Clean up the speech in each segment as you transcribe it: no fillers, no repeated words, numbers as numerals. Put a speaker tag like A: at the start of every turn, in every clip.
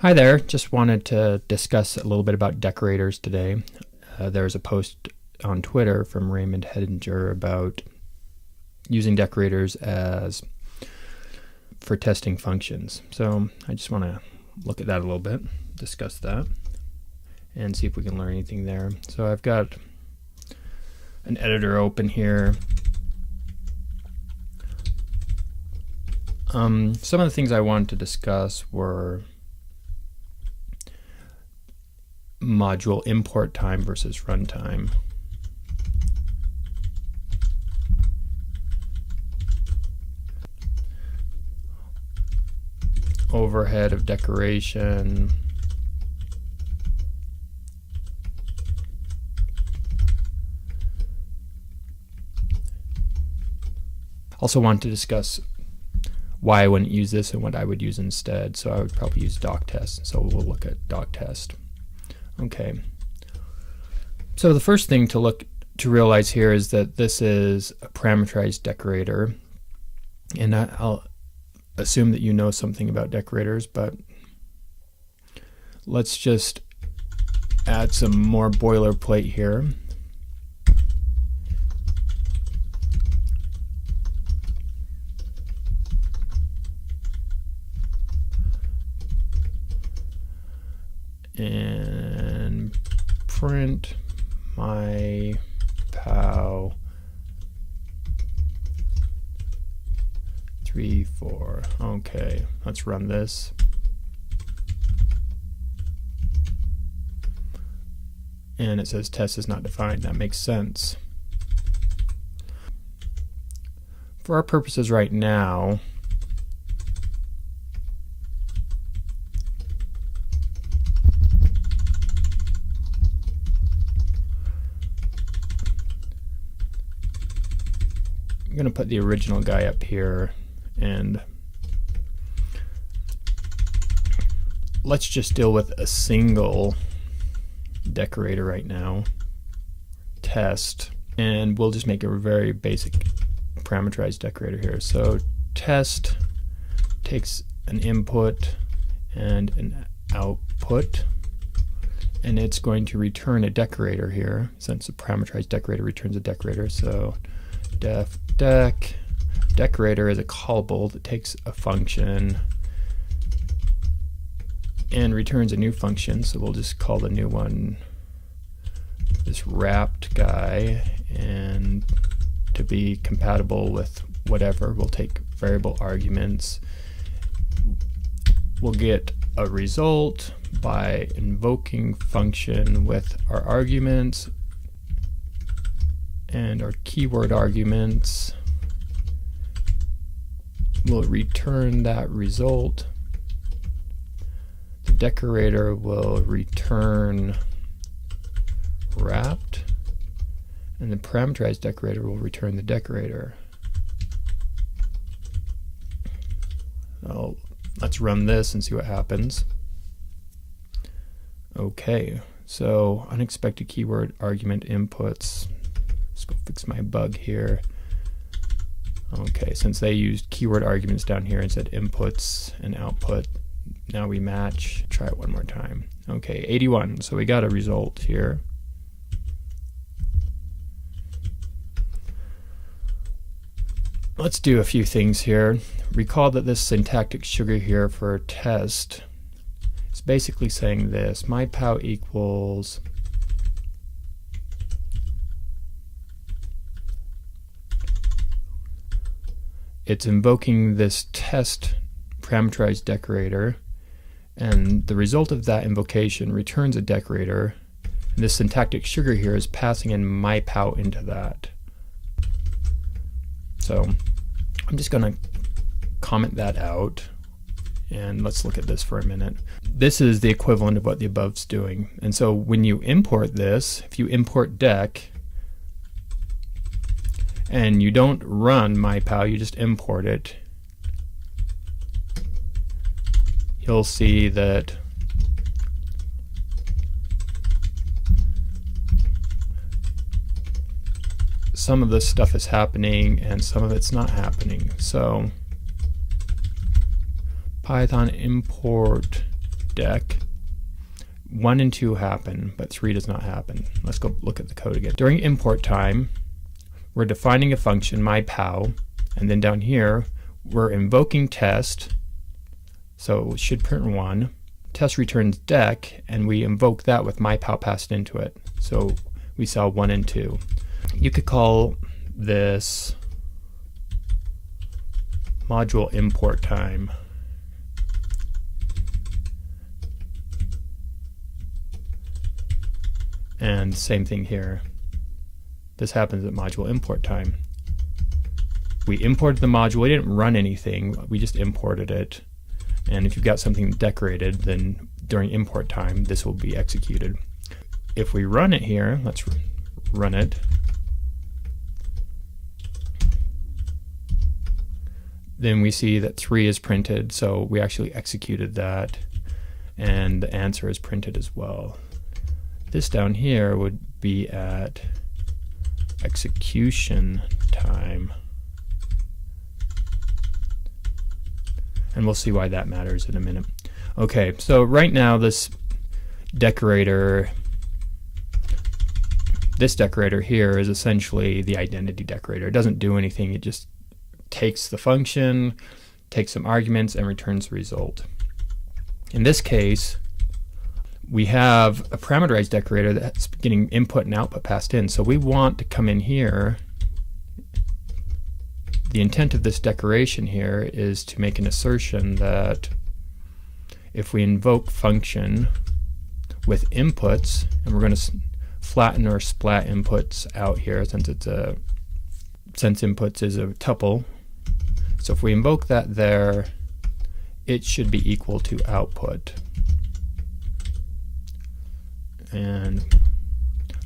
A: Hi there, just wanted to discuss a little bit about decorators today. There's a post on Twitter from Raymond Hedinger about using decorators for testing functions. So I just want to look at that a little bit, discuss that, and see if we can learn anything there. So I've got an editor open here. Some of the things I wanted to discuss were module import time versus runtime. Overhead of decoration. Also want to discuss why I wouldn't use this and what I would use instead. So I would probably use doctest. So we'll look at doctest. Okay. So the first thing to realize here is that this is a parameterized decorator, and I'll assume that you know something about decorators, but let's just add some more boilerplate here. And print my POW 3, 4. Okay, let's run this. And it says test is not defined. That makes sense. For our purposes right now, I'm going to put the original guy up here, and let's just deal with a single decorator right now, test, and we'll just make a very basic parameterized decorator here. So test takes an input and an output, and it's going to return a decorator here, since a parameterized decorator returns a decorator. So def decorator is a callable that takes a function and returns a new function. So we'll just call the new one this wrapped guy, and to be compatible with whatever, we'll take variable arguments. We'll get a result by invoking function with our arguments and our keyword arguments. Will return that result. The decorator will return wrapped, and the parameterized decorator will return the decorator. So let's run this and see what happens. Okay, so unexpected keyword argument inputs. Let's go fix my bug here. Okay, since they used keyword arguments down here and said inputs and output, now we match. Try it one more time. Okay, 81. So we got a result here. Let's do a few things here. Recall that this syntactic sugar here for test is basically saying this: my POW equals it's invoking this test parameterized decorator, and the result of that invocation returns a decorator, and this syntactic sugar here is passing in my POW into that. So I'm just going to comment that out, and let's look at this for a minute. This is the equivalent of what the above's doing, and so when you import this, if you import dec and you don't run myPow, you just import it, you'll see that some of this stuff is happening and some of it's not happening. So Python import dec. 1 and 2 happen, but 3 does not happen. Let's go look at the code again. During import time, we're defining a function, myPow, and then down here, we're invoking test, so it should print 1. Test returns dec, and we invoke that with myPow passed into it. So we saw 1 and 2. You could call this module import time. And same thing here. This happens at module import time. We imported the module, we didn't run anything, we just imported it. And if you've got something decorated, then during import time, this will be executed. If we run it here, let's run it. Then we see that 3 is printed, so we actually executed that, and the answer is printed as well. This down here would be at execution time. And we'll see why that matters in a minute. Okay, so right now this decorator here is essentially the identity decorator. It doesn't do anything, it just takes the function, takes some arguments, and returns the result. In this case, we have a parameterized decorator that's getting input and output passed in. So we want to come in here. The intent of this decoration here is to make an assertion that if we invoke function with inputs, and we're going to flatten or splat inputs out here since inputs is a tuple. So if we invoke that there, it should be equal to output. And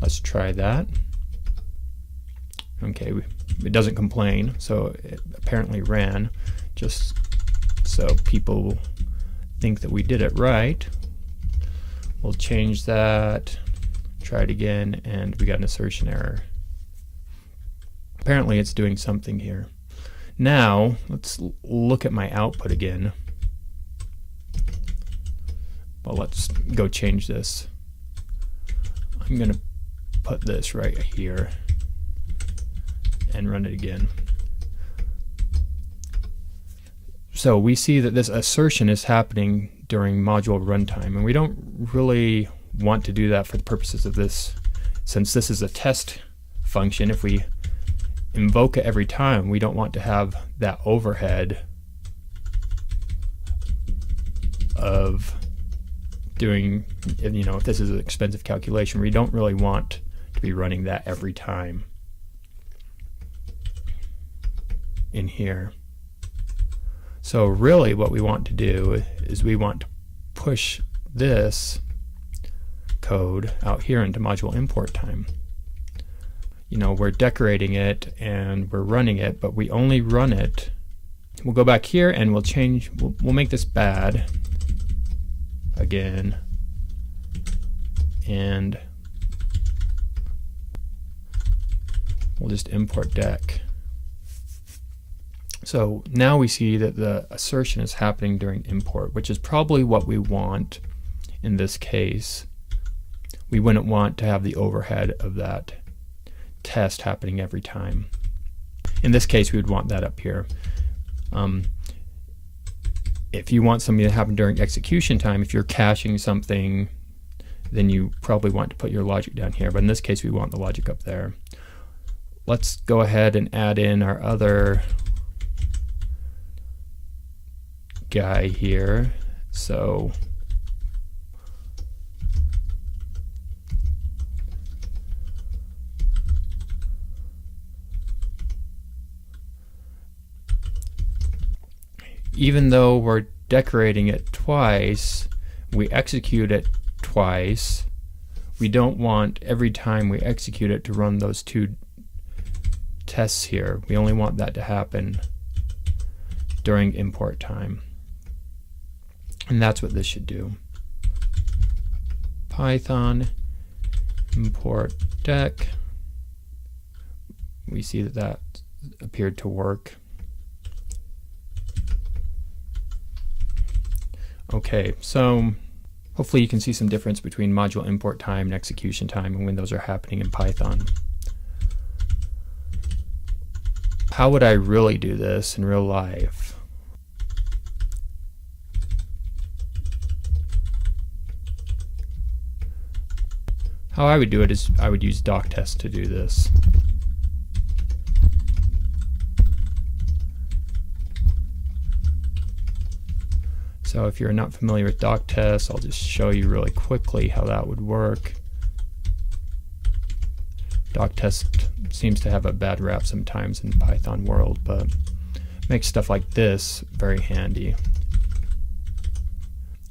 A: let's try that. Okay, it doesn't complain, so it apparently ran, just so people think that we did it right. We'll change that, try it again, and we got an assertion error. Apparently it's doing something here. Now, let's look at my output again. Well, let's go change this. I'm going to put this right here and run it again. So we see that this assertion is happening during module runtime, and we don't really want to do that for the purposes of this. Since this is a test function, if we invoke it every time, we don't want to have that overhead of doing, you know, if this is an expensive calculation, we don't really want to be running that every time in here. So really what we want to do is we want to push this code out here into module import time. You know, we're decorating it and we're running it, but we only run it. We'll go back here and we'll change, we'll make this bad again, and we'll just import dec. So now we see that the assertion is happening during import, which is probably what we want in this case. We wouldn't want to have the overhead of that test happening every time. In this case, we would want that up here. If you want something to happen during execution time, if you're caching something, then you probably want to put your logic down here. But in this case, we want the logic up there. Let's go ahead and add in our other guy here. So even though we're decorating it twice, we execute it twice. We don't want every time we execute it to run those two tests here. We only want that to happen during import time. And that's what this should do. Python import dec. We see that that appeared to work. Okay, so Hopefully you can see some difference between module import time and execution time and when those are happening in Python. How would I really do this in real life? How I would do it is I would use doctest to do this. So if you're not familiar with doctest, I'll just show you really quickly how that would work. Doctest seems to have a bad rap sometimes in the Python world, but makes stuff like this very handy.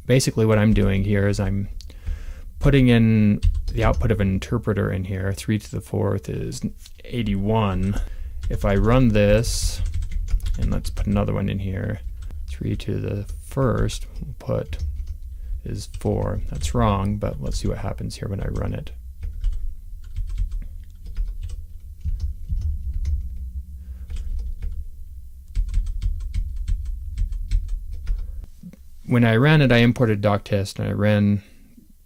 A: Basically what I'm doing here is I'm putting in the output of an interpreter in here. 3 to the 4th is 81. If I run this, and let's put another one in here, 3 to the 1st we'll put is 4. That's wrong, but let's see what happens here when I run it. When I ran it, I imported doctest and I ran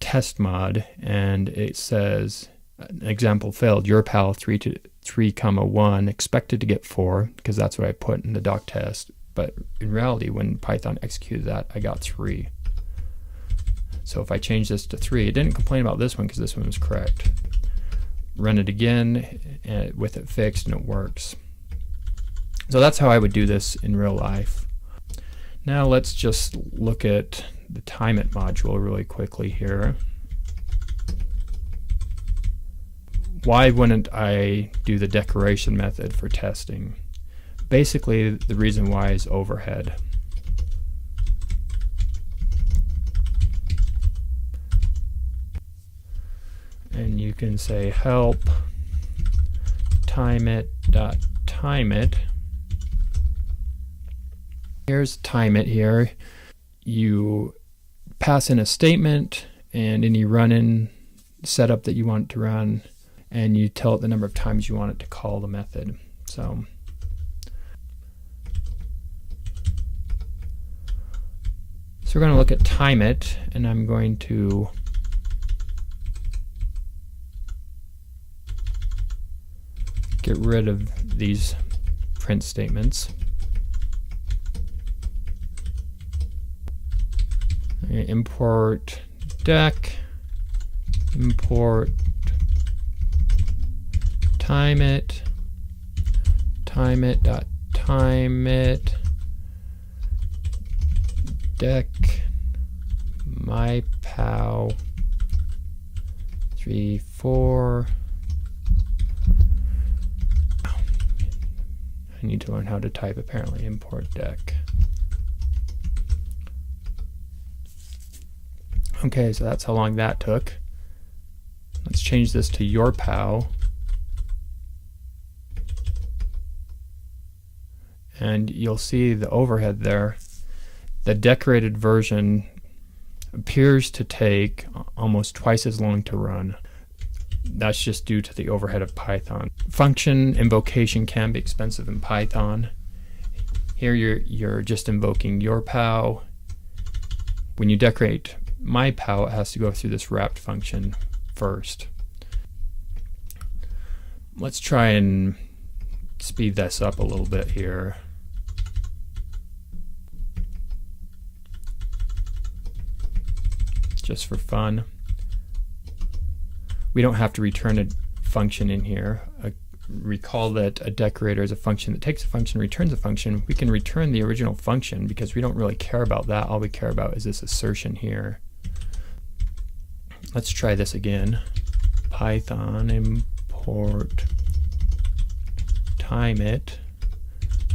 A: test mod, and it says an example failed. Your pal 3 to 3,1 expected to get 4 because that's what I put in the doctest. But in reality, when Python executed that, I got 3. So if I change this to 3, it didn't complain about this one because this one was correct. Run it again with it fixed and it works. So that's how I would do this in real life. Now let's just look at the timeit module really quickly here. Why wouldn't I do the decoration method for testing? Basically, the reason why is overhead. And you can say help timeit.timeit. Here's timeit here. You pass in a statement and any run-in setup that you want it to run, and you tell it the number of times you want it to call the method. So we're going to look at timeit, and I'm going to get rid of these print statements. Import dec, import timeit, timeit.timeit, dec mypow 3.4. I need to learn how to type apparently. Import dec. Okay, so that's how long that took. Let's change this to your pal. And you'll see the overhead there. The decorated version appears to take almost twice as long to run. That's just due to the overhead of Python. Function invocation can be expensive in Python. Here you're just invoking your pal. When you decorate my pal, it has to go through this wrapped function first. Let's try and speed this up a little bit here. Just for fun. We don't have to return a function in here. Recall that a decorator is a function that takes a function, returns a function. We can return the original function because we don't really care about that. All we care about is this assertion here. Let's try this again. Python import timeit,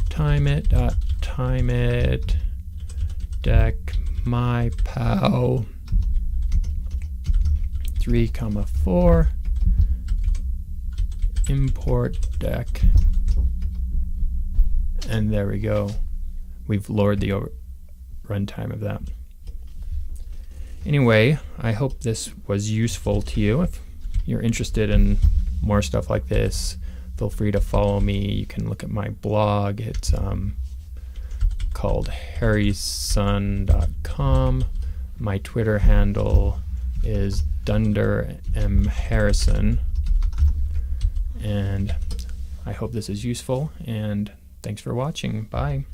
A: timeit.timeit dec mypow 3,4 import dec, and there we go. We've lowered the runtime of that. Anyway, I hope this was useful to you. If you're interested in more stuff like this, feel free to follow me. You can look at my blog. It's called harryson.com. My Twitter handle is Dunder M. Harrison. And I hope this is useful, and thanks for watching. Bye.